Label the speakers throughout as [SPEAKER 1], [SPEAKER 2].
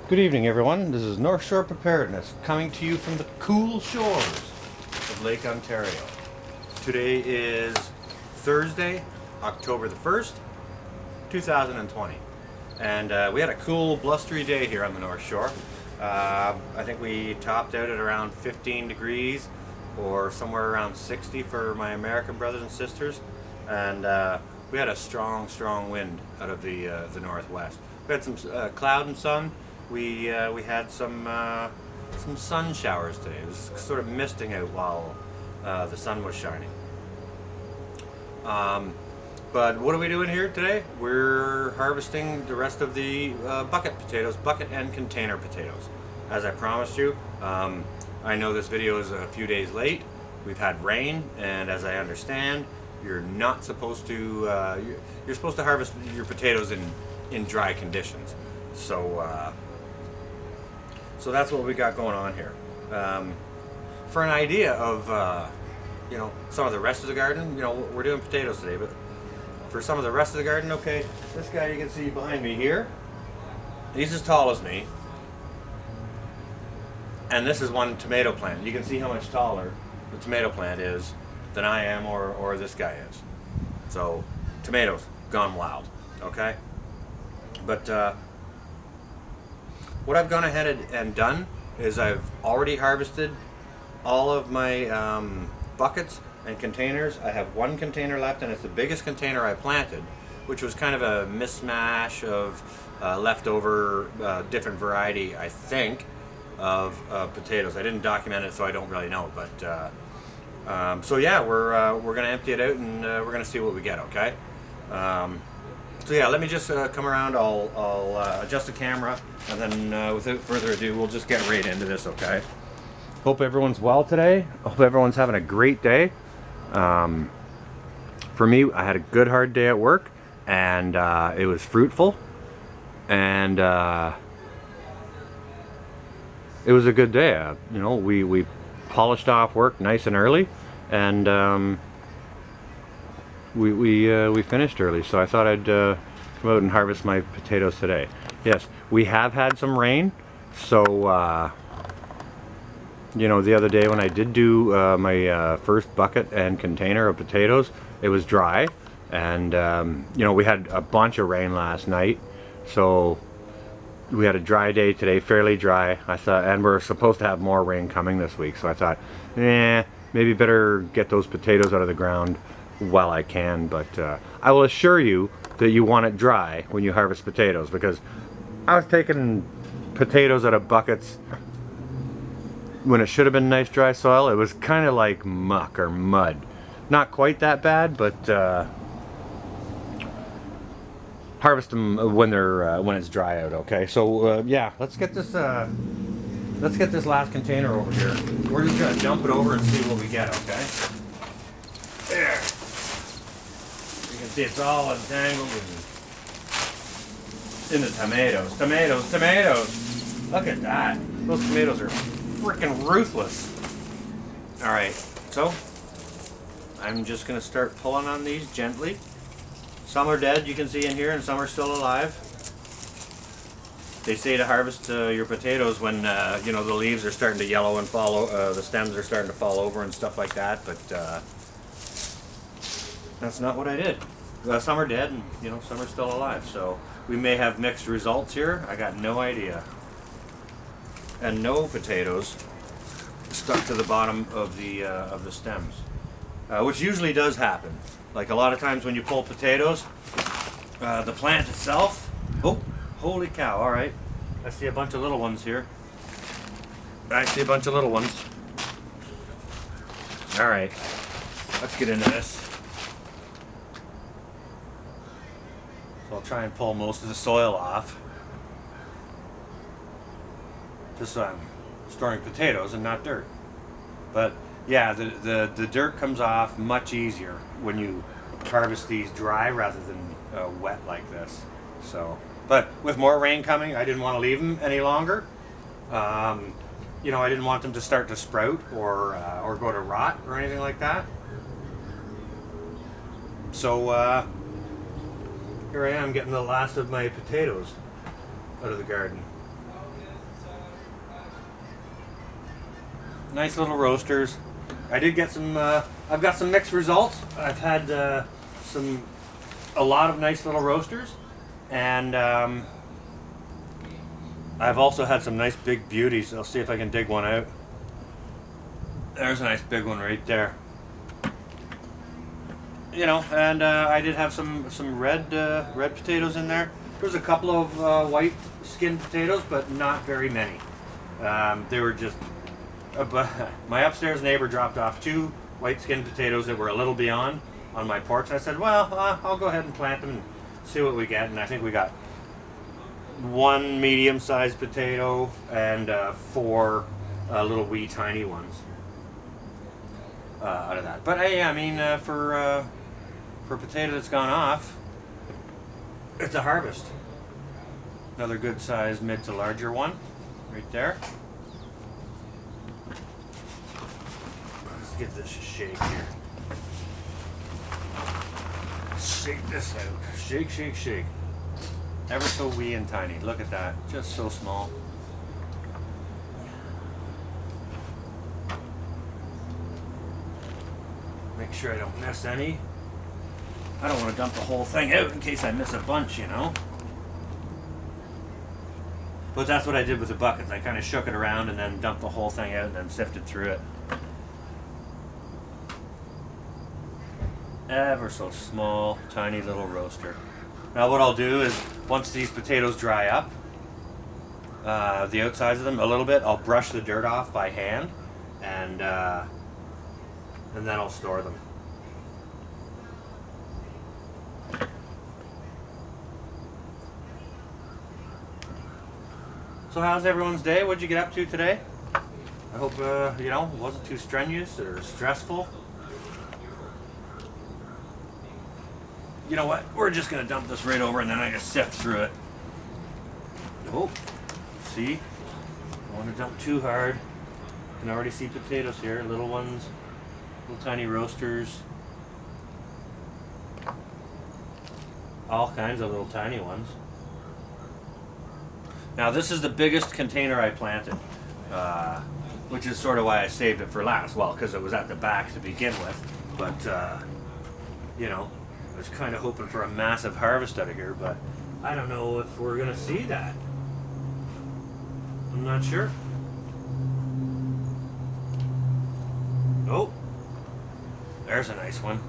[SPEAKER 1] Good evening, everyone. This is North Shore Preparedness coming to you from the cool shores of Lake Ontario. Today is Thursday, October the 1st, 2020. And we had a cool, blustery day here on the North Shore. I think we topped out at around 15 degrees or somewhere around 60 for my American brothers and sisters. And we had a strong wind out of the northwest. We had some cloud and sun. We had some sun showers today. It was sort of misting out while the sun was shining. But what are we doing here today? We're harvesting the rest of the bucket potatoes, bucket and container potatoes. As I promised you, I know this video is a few days late. We've had rain, and as I understand, you're not supposed to. You're supposed to harvest your potatoes in dry conditions. So that's what we got going on here. For an idea of some of the rest of the garden, we're doing potatoes today, but for some of the rest of the garden, okay, this guy you can see behind me here, he's as tall as me, and this is one tomato plant. You can see how much taller the tomato plant is than I am or this guy is. So tomatoes gone wild, okay? But what I've gone ahead and done is I've already harvested all of my buckets and containers. I have one container left, and it's the biggest container I planted, which was kind of a mismatch of leftover different variety, I think, of potatoes. I didn't document it, so I don't really know. But so yeah, we're gonna empty it out, and we're gonna see what we get. Okay. So yeah, let me just come around. I'll adjust the camera, and then without further ado, we'll just get right into this. Okay. Hope everyone's well today. Hope everyone's having a great day. For me, I had a good hard day at work, and it was fruitful, and it was a good day. We polished off work nice and early, and we finished early. So I thought I'd come out and harvest my potatoes today. Yes, we have had some rain, so. The other day when I did do my first bucket and container of potatoes, it was dry, and we had a bunch of rain last night, so we had a dry day today, fairly dry. I thought, and we're supposed to have more rain coming this week, so I thought, maybe better get those potatoes out of the ground while I can. But I will assure you that you want it dry when you harvest potatoes, because I was taking potatoes out of buckets when it should have been nice dry soil. It was kind of like muck or mud. Not quite that bad, but harvest them when they're when it's dry out. Okay, so yeah, let's get this last container over here. We're just gonna dump it over and see what we get. Okay, there. You can see it's all entangled in the tomatoes. Tomatoes. Look at that. Those tomatoes are freaking ruthless. All right, so I'm just gonna start pulling on these gently. Some are dead, you can see in here, and some are still alive. They say to harvest your potatoes when the leaves are starting to yellow and fall, the stems are starting to fall over and stuff like that. But that's not what I did. Some are dead, and some are still alive. So we may have mixed results here. I got no idea. And no potatoes stuck to the bottom of the stems, which usually does happen. Like a lot of times when you pull potatoes, the plant itself. Oh, holy cow! All right, I see a bunch of little ones here. I see a bunch of little ones. All right, let's get into this. So I'll try and pull most of the soil off. Just so I'm storing potatoes and not dirt. But yeah, the dirt comes off much easier when you harvest these dry rather than wet like this. So, but with more rain coming, I didn't want to leave them any longer. I didn't want them to start to sprout or go to rot or anything like that. So here I am getting the last of my potatoes out of the garden. Nice little roasters. I did get some. I've got some mixed results. I've had a lot of nice little roasters, and I've also had some nice big beauties. I'll see if I can dig one out. There's a nice big one right there. You know, and I did have some red potatoes in there. There's a couple of white skinned potatoes, but not very many. They were just. My upstairs neighbor dropped off 2 white skinned potatoes that were a little beyond on my porch. I said, well, I'll go ahead and plant them and see what we get. And I think we got 1 medium-sized potato and 4 little wee tiny ones out of that. But hey, I mean, for a potato that's gone off, it's a harvest. Another good size mid to larger one right there. Let's get this a shake here. Shake this out. Shake, shake, shake. Ever so wee and tiny. Look at that. Just so small. Make sure I don't miss any. I don't want to dump the whole thing out in case I miss a bunch, you know. But that's what I did with the buckets. I kind of shook it around and then dumped the whole thing out and then sifted through it. Ever so small, tiny little roaster. Now what I'll do is, once these potatoes dry up, the outsides of them a little bit, I'll brush the dirt off by hand, and then I'll store them. So how's everyone's day? What'd you get up to today? I hope, you know, it wasn't too strenuous or stressful. You know what? We're just going to dump this right over and then I just sift through it. Oh, see? Don't want to dump too hard. You can already see potatoes here, little ones, little tiny roasters. All kinds of little tiny ones. Now this is the biggest container I planted, which is sort of why I saved it for last. Well, because it was at the back to begin with, but you know, I was kind of hoping for a massive harvest out of here, but I don't know if we're gonna see that. I'm not sure. Oh, there's a nice one.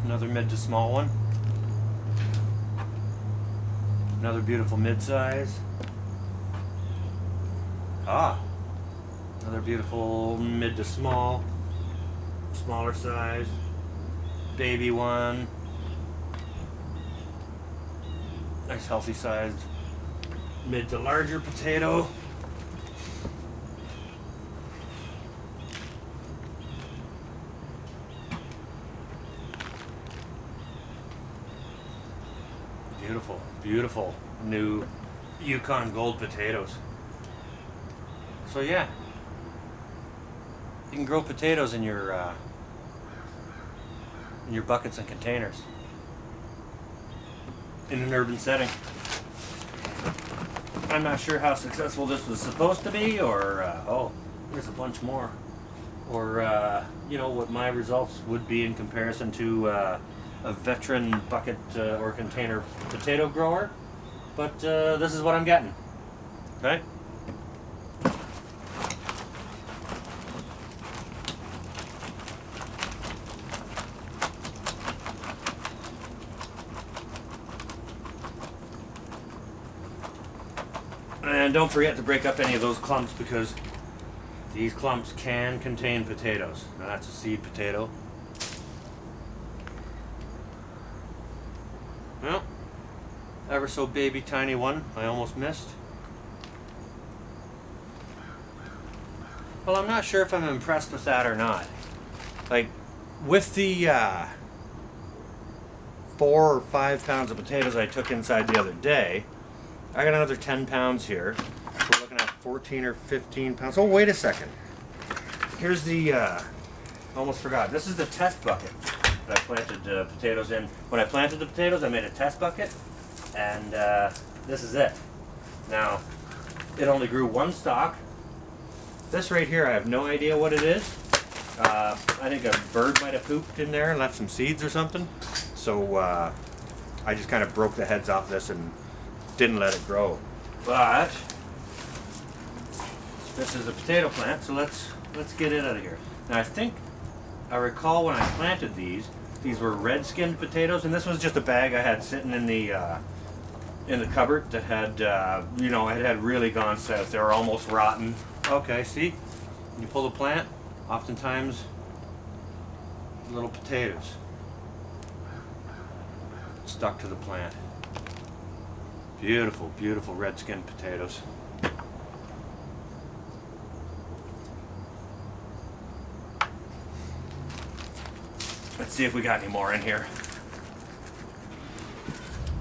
[SPEAKER 1] Another mid to small one. Another beautiful mid-size. Ah, another beautiful mid to small, smaller size, baby one. Nice healthy sized mid to larger potato. Beautiful, beautiful new Yukon Gold potatoes. So yeah, you can grow potatoes in your buckets and containers in an urban setting. I'm not sure how successful this was supposed to be, or oh, there's a bunch more, or you know, what my results would be in comparison to a veteran bucket or container potato grower, but this is what I'm getting. Okay. And don't forget to break up any of those clumps, because these clumps can contain potatoes. Now that's a seed potato. Well, ever so baby tiny one I almost missed. Well, I'm not sure if I'm impressed with that or not. Like, with the 4 or 5 pounds of potatoes I took inside the other day, I got another 10 pounds here. So we're looking at 14 or 15 pounds. Oh, wait a second. Here's the, almost forgot. This is the test bucket that I planted potatoes in. When I planted the potatoes, I made a test bucket. And this is it. Now, it only grew one stalk. This right here, I have no idea what it is. I think a bird might have pooped in there and left some seeds or something. So I just kind of broke the heads off this and didn't let it grow. But this is a potato plant, so let's get it out of here. Now I recall when I planted these were red-skinned potatoes, and this was just a bag I had sitting in the cupboard that had it had really gone south. They were almost rotten. Okay, see, you pull the plant, oftentimes little potatoes stuck to the plant. Beautiful, beautiful red-skinned potatoes. Let's see if we got any more in here.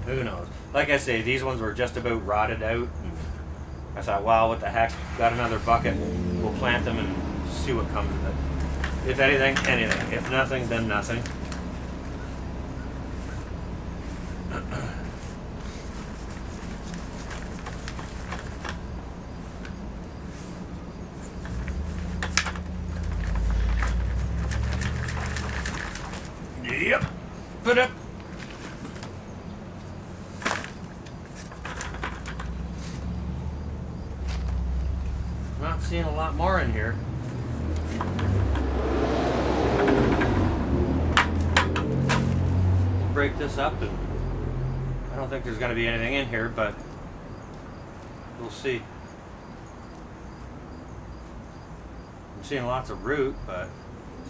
[SPEAKER 1] Who knows? Like I say, these ones were just about rotted out. I thought, wow, what the heck? Got another bucket. We'll plant them and see what comes of it. If anything, anything. If nothing, then nothing. Yep. Put up. Not seeing a lot more in here. We'll break this up, and I don't think there's going to be anything in here, but we'll see. I'm seeing lots of root, but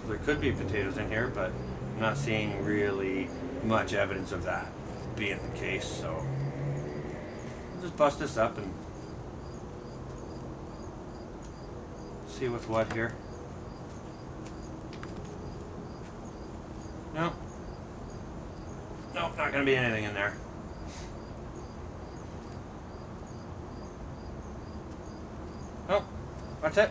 [SPEAKER 1] so there could be potatoes in here, but I'm not seeing really much evidence of that being the case, so we'll just bust this up and see what's what here. Nope, not gonna be anything in there. Oh, that's it.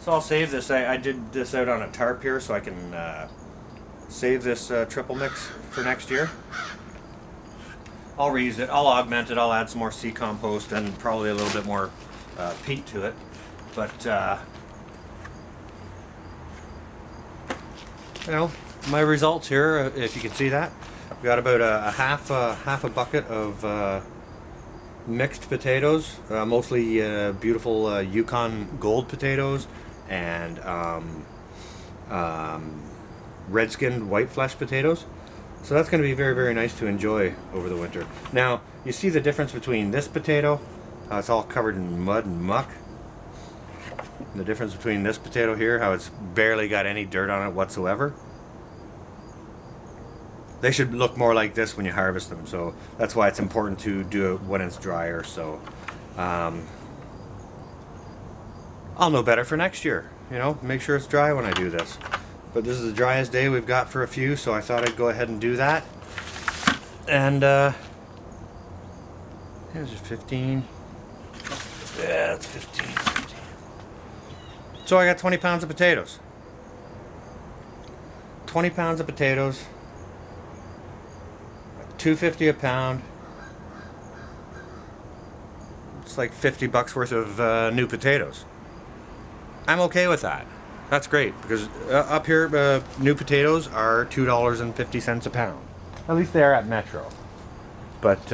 [SPEAKER 1] So I'll save this. I did this out on a tarp here so I can save this triple mix for next year. I'll reuse it, I'll augment it, I'll add some more sea compost and probably a little bit more peat to it. But my results here, if you can see that, we got about a half a bucket of mixed potatoes, mostly beautiful Yukon Gold potatoes and red-skinned white flesh potatoes. So that's going to be very, very nice to enjoy over the winter. Now, you see the difference between this potato, it's all covered in mud and muck. The difference between this potato here, how it's barely got any dirt on it whatsoever. They should look more like this when you harvest them, so that's why it's important to do it when it's drier. So I'll know better for next year, make sure it's dry when I do this. But this is the driest day we've got for a few, so I thought I'd go ahead and do that. And here's 15. Yeah, that's 15. So I got 20 pounds of potatoes. 20 pounds of potatoes. $2.50 a pound. It's like $50 worth of new potatoes. I'm okay with that. That's great, because up here new potatoes are $2.50 a pound. At least they are at Metro. But